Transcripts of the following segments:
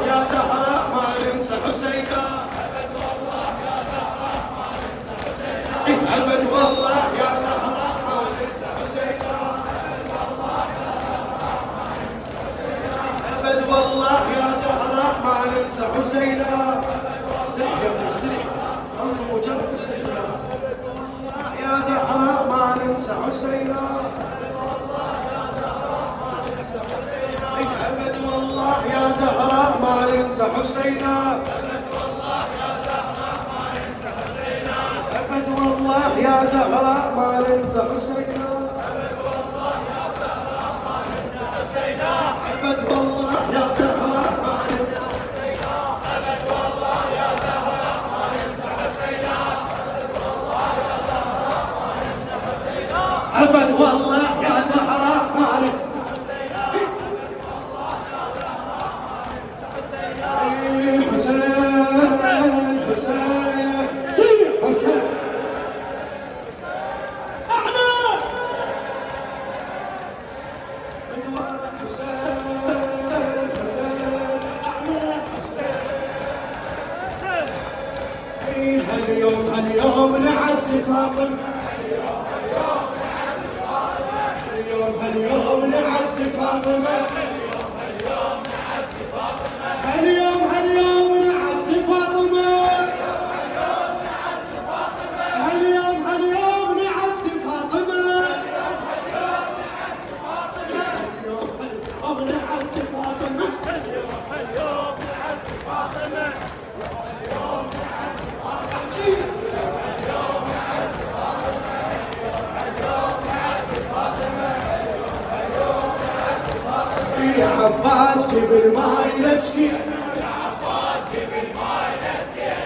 يا زهراء ما ننسى حسينا. أبد والله يا زهراء ما ننسى حسينا. أبد والله يا زهراء ما ننسى حسينا. استريح يا ابني استريح، أنتم مجرد استريح يا زهراء ما ننسى حسينا. أبد والله يا زهراء ما ننسى حسينا. أبد والله يا زهراء ما ننسى حسينا. أبد والله يا زهراء ما ننسى حسينا. أبد والله يا زهراء ما ننسى حسين حسين سيح حسين أعلى فدوان حسين حسين أعلى حسين. هاليوم نعزي فاطمة. هاليوم نعزي فاطمة. هاليوم نعزي فاطمة. هاليوم نعزي فاطمة. اليوم نعزي فاطمة. احكي يا عباس جيب الماي نسقي. يا عباس جيب الماي نسقي. يا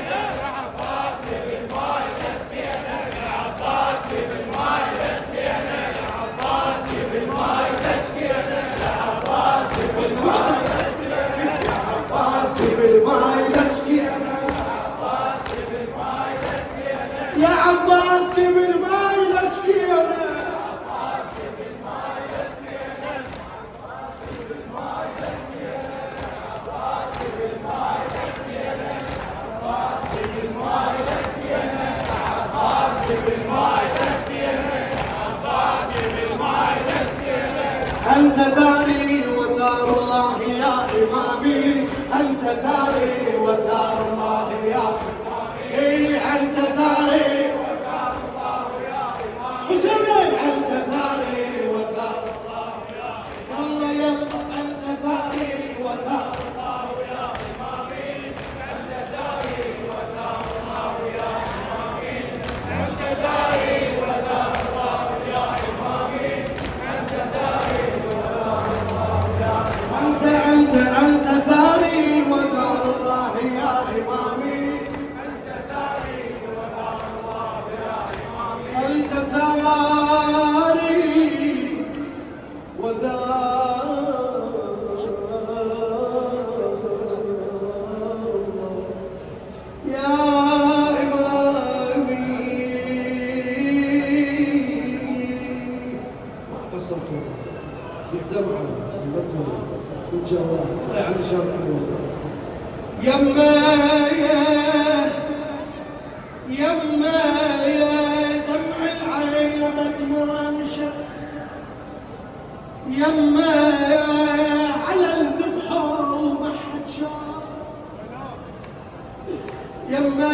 عباس جيب الماي نسقي. يا عباس جيب الماي نسقي. يا عباس جيب الماي نسقي. يا عباس جيب الماي نسقي. يا عباس جيب الماي نسقي. يا عباس جيب الماي نسقي. أنت ثاري وثار الله يا إمامي. أنت ثاري وثار الله يا إمامي. أنت ثاري وثار الله يا إمامي. حسين أنت ثاري وثار الله يا إمامي. يلا أنت ثاري وثار الله يا إمامي. أنت ثاري وثار الله يا إمامي. أنت ثاري وثار الله يا إمامي. أنت ثاري أنت ثاري وثار الله يا إمامي. أنت ثاري وثار الله يا إمامي. أنت ثاري وثار يا إمامي. ما قصرت بالدمعة والنقل والجواب الله يعني شاكر والله. يما يا دمع العين مدمع نشف. يما على الذبح وما حد شاف. يما